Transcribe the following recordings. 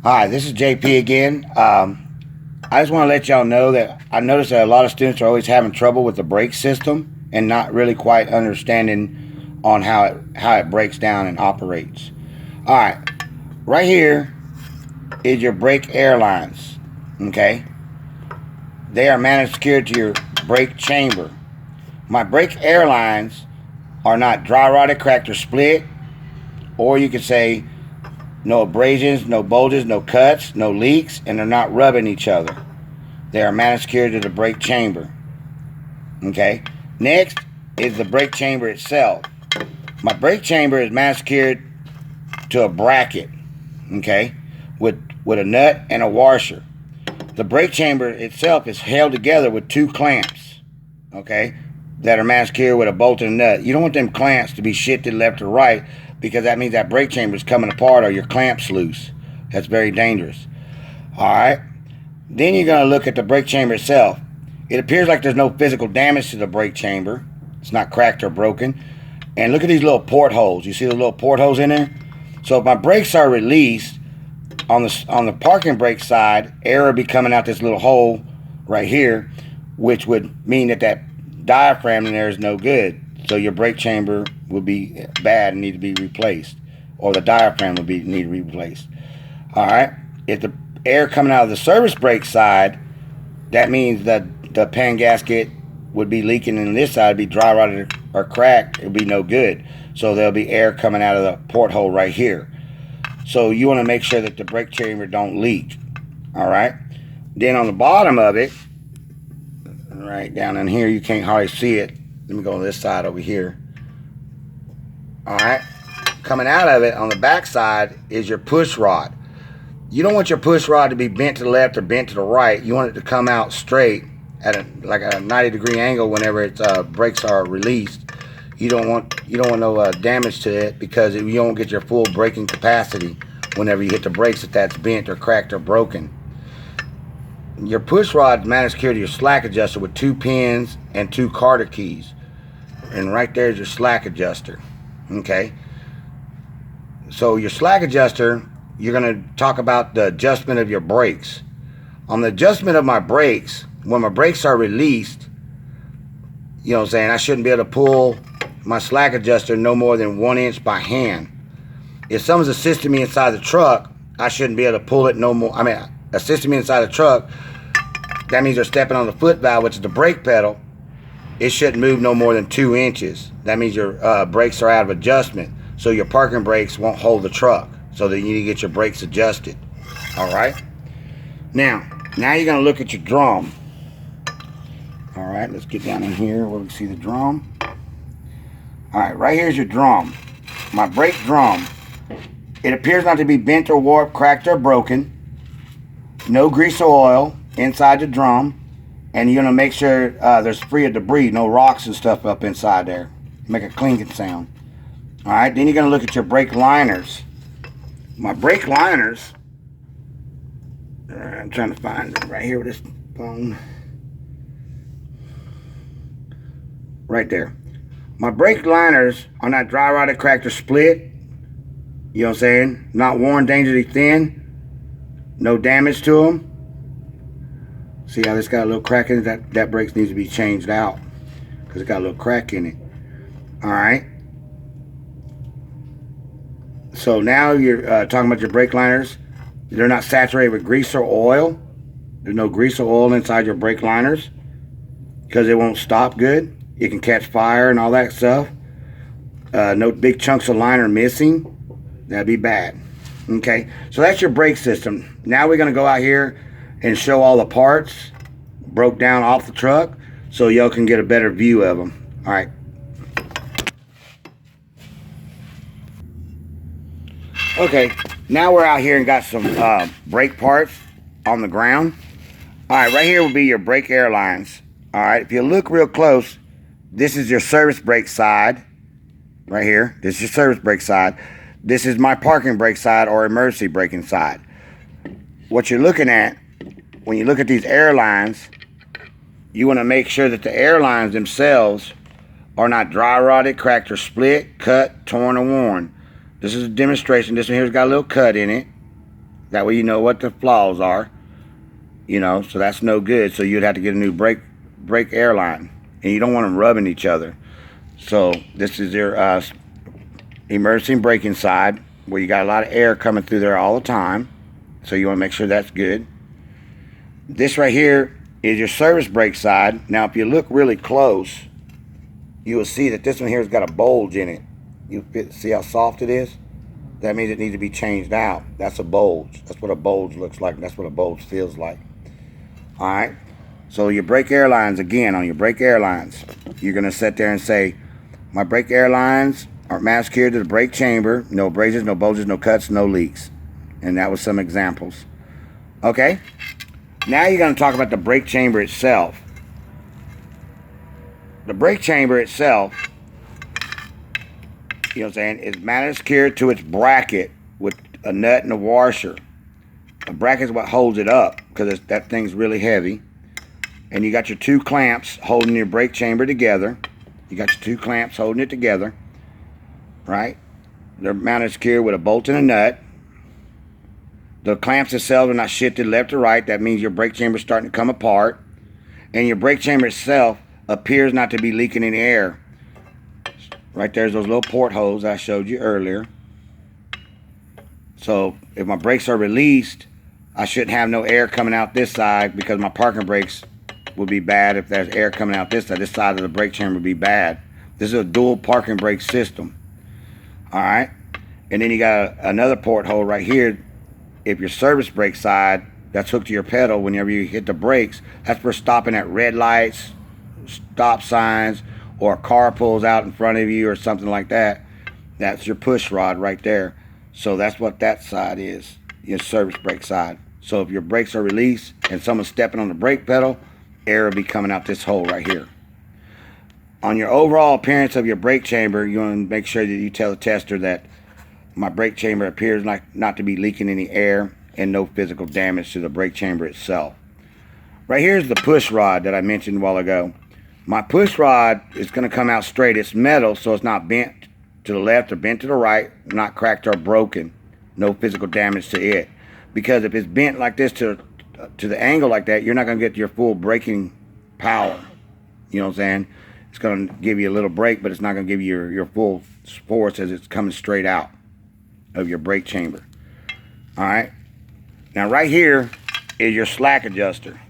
Hi, this is JP again. I just want to let y'all know that I noticed that a lot of students are always having trouble with the brake system and not really quite understanding on how it breaks down and operates. All right here is your brake airlines. Okay, they are managed secured to your brake chamber. My brake airlines are not dry rotted, cracked, or split, or you could say no abrasions, no bulges, no cuts, no leaks, and they're not rubbing each other. They are manicured to the brake chamber. Okay. Next is the brake chamber itself. My brake chamber is manicured to a bracket. Okay, with a nut and a washer. The brake chamber itself is held together with two clamps. Okay, that are manicured with a bolt and a nut. You don't want them clamps to be shifted left or right, because that means that brake chamber is coming apart or your clamp's loose. That's very dangerous. Alright. Then you're going to look at the brake chamber itself. It appears like there's no physical damage to the brake chamber. It's not cracked or broken. And look at these little portholes. You see the little portholes in there? So if my brakes are released, on the parking brake side, air will be coming out this little hole right here, which would mean that diaphragm in there is no good. So your brake chamber will be bad and need to be replaced, or the diaphragm will need to be replaced. All right. If the air coming out of the service brake side, that means that the pan gasket would be leaking, and this side would be dry rotted or cracked. It would be no good. So there'll be air coming out of the porthole right here. So you want to make sure that the brake chamber don't leak. All right. Then on the bottom of it, right down in here, you can't hardly see it. Let me go on this side over here. Alright. Coming out of it on the back side is your push rod. You don't want your push rod to be bent to the left or bent to the right. You want it to come out straight at like a 90-degree angle whenever its brakes are released. You don't want no damage to it, because you don't get your full braking capacity whenever you hit the brakes if that's bent or cracked or broken. Your push rod is secured to your slack adjuster with 2 pins and 2 Carter keys. And right there is your slack adjuster. Okay. So your slack adjuster, you're going to talk about the adjustment of your brakes. On the adjustment of my brakes, when my brakes are released, you know what I'm saying, I shouldn't be able to pull my slack adjuster no more than 1 inch by hand. If someone's assisting me inside the truck, I shouldn't be able to pull it no more. I mean, assisting me inside the truck, that means they're stepping on the foot valve, which is the brake pedal. It shouldn't move no more than 2 inches. That means your brakes are out of adjustment. So your parking brakes won't hold the truck. So that you need to get your brakes adjusted. Alright? Now you're going to look at your drum. Alright, let's get down in here where we can see the drum. Alright, right here's your drum. My brake drum. It appears not to be bent or warped, cracked or broken. No grease or oil inside the drum. And you're going to make sure there's free of debris, no rocks and stuff up inside there. Make a clinking sound. Alright, then you're going to look at your brake liners. My brake liners, I'm trying to find them right here with this phone. Right there. My brake liners are not dry rotted, cracked, or split. You know what I'm saying? Not worn, dangerously thin. No damage to them. See how this got a little crack in it? That brake needs to be changed out, because it got a little crack in it. Alright. So now you're talking about your brake liners. They're not saturated with grease or oil. There's no grease or oil inside your brake liners, because it won't stop good. It can catch fire and all that stuff. No big chunks of liner missing. That'd be bad. Okay, so that's your brake system. Now we're going to go out here and show all the parts broke down off the truck, so y'all can get a better view of them. Alright. Okay, now we're out here and got some brake parts on the ground. Alright, right here will be your brake airlines. Alright, if you look real close, this is your service brake side. Right here, this is your service brake side. This is my parking brake side, or emergency braking side. What you're looking at, when you look at these airlines, you want to make sure that the airlines themselves are not dry rotted, cracked, or split, cut, torn, or worn. This is a demonstration. This one here's got a little cut in it. That way you know what the flaws are. You know, so that's no good. So you'd have to get a new brake air line, and you don't want them rubbing each other. So this is your emergency braking side, where you got a lot of air coming through there all the time. So you want to make sure that's good. This right here is your service brake side. Now if you look really close, you will see that this one here has got a bulge in it. You see how soft it is? That means it needs to be changed out. That's a bulge. That's what a bulge looks like. That's what a bulge feels like. Alright, so your brake air lines, again, on your brake air lines, you're going to sit there and say, my brake air lines are mass-cured to the brake chamber, no abrasions, no bulges, no cuts, no leaks. And that was some examples. Okay, now you're going to talk about the brake chamber itself. The brake chamber itself, you know what I'm saying, is mass-cured to its bracket with a nut and a washer. The bracket is what holds it up, because that thing's really heavy. And you got your two clamps holding your brake chamber together. You got your two clamps holding it together, right? They're mounted secure with a bolt and a nut. The clamps themselves are not shifted left or right. That means your brake chamber is starting to come apart. And your brake chamber itself appears not to be leaking any air. Right there's those little portholes I showed you earlier. So if my brakes are released, I shouldn't have no air coming out this side, because my parking brakes would be bad if there's air coming out this side. This side of the brake chamber would be bad. This is a dual parking brake system. Alright? And then you got another porthole right here. If your service brake side, that's hooked to your pedal, whenever you hit the brakes, that's for stopping at red lights, stop signs, or a car pulls out in front of you or something like that. That's your push rod right there. So that's what that side is, your service brake side. So if your brakes are released and someone's stepping on the brake pedal, air will be coming out this hole right here. On your overall appearance of your brake chamber, you want to make sure that you tell the tester that my brake chamber appears like not to be leaking any air and no physical damage to the brake chamber itself. Right here is the push rod that I mentioned a while ago. My push rod is going to come out straight. It's metal, so it's not bent to the left or bent to the right, not cracked or broken. No physical damage to it. Because if it's bent like this to the angle like that, you're not going to get your full braking power. You know what I'm saying? It's going to give you a little brake, but it's not going to give you your full force as it's coming straight out of your brake chamber. Alright? Now right here is your slack adjuster.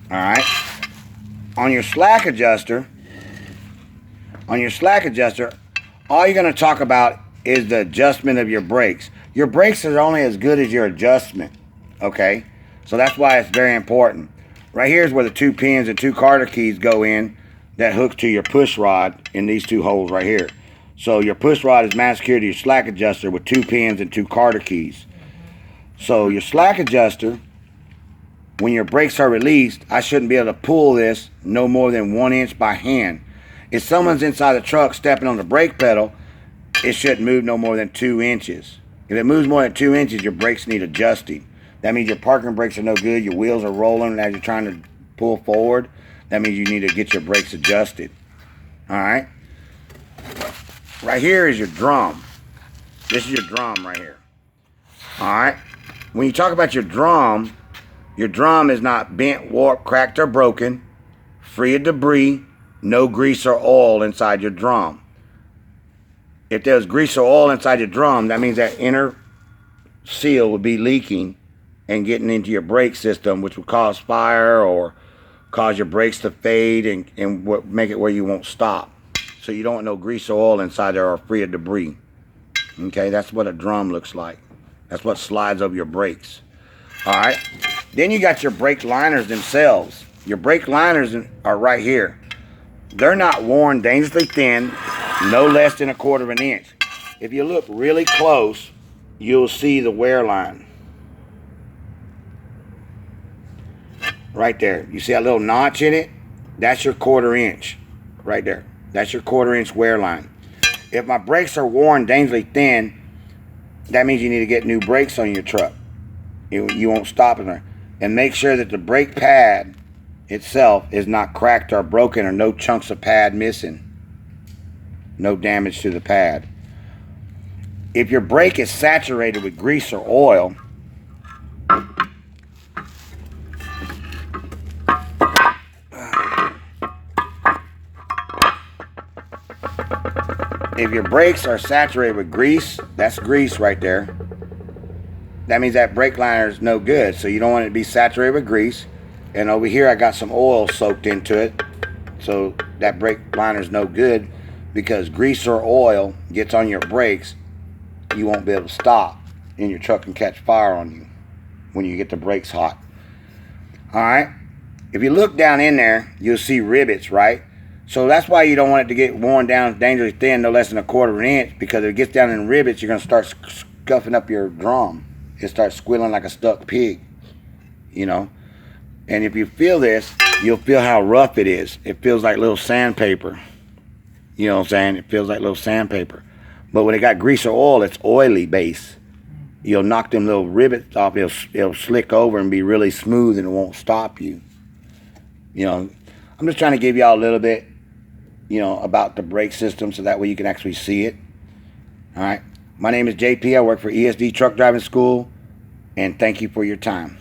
Alright? On your slack adjuster, all you're going to talk about is the adjustment of your brakes. Your brakes are only as good as your adjustment. Okay? So that's why it's very important. Right here is where the two pins and two Carter keys go in that hook to your push rod in these two holes right here. So your push rod is mounted secure to your slack adjuster with two pins and two Carter keys. So your slack adjuster, when your brakes are released, I shouldn't be able to pull this no more than 1 inch by hand. If someone's inside the truck stepping on the brake pedal, it shouldn't move no more than 2 inches. If it moves more than 2 inches, your brakes need adjusting. That means your parking brakes are no good, your wheels are rolling as you're trying to pull forward. That means you need to get your brakes adjusted. Alright? Right here is your drum. This is your drum right here. Alright? When you talk about your drum is not bent, warped, cracked, or broken, free of debris, no grease or oil inside your drum. If there's grease or oil inside your drum, that means that inner seal would be leaking and getting into your brake system, which would cause fire or cause your brakes to fade and make it where you won't stop. So you don't want no grease or oil inside there or free of debris. Okay, that's what a drum looks like. That's what slides over your brakes. Alright, then you got your brake liners themselves. Your brake liners are right here. They're not worn dangerously thin, no less than 1/4 of an inch. If you look really close, you'll see the wear line. Right there. You see that little notch in it? That's your 1/4 inch. Right there. That's your 1/4 inch wear line. If my brakes are worn dangerously thin, that means you need to get new brakes on your truck. You won't stop in there. And make sure that the brake pad itself is not cracked or broken or no chunks of pad missing. No damage to the pad. if your brake is saturated with grease or oil, if your brakes are saturated with grease, that's grease right there. That means that brake liner is no good. So you don't want it to be saturated with grease. And over here I got some oil soaked into it. So that brake liner is no good, because grease or oil gets on your brakes, you won't be able to stop, and your truck can catch fire on you when you get the brakes hot. Alright, if you look down in there, you'll see rivets, right? So that's why you don't want it to get worn down dangerously thin, no less than 1/4 inch, because if it gets down in rivets, you're going to start scuffing up your drum. It starts squealing like a stuck pig, you know. And if you feel this, you'll feel how rough it is. It feels like little sandpaper. You know what I'm saying? It feels like little sandpaper. But when it got grease or oil, it's oily base. You'll knock them little rivets off. It'll slick over and be really smooth, and it won't stop you. You know, I'm just trying to give y'all a little bit, you know, about the brake system, so that way you can actually see it. All right. My name is JP. I work for ESD Truck Driving School, and thank you for your time.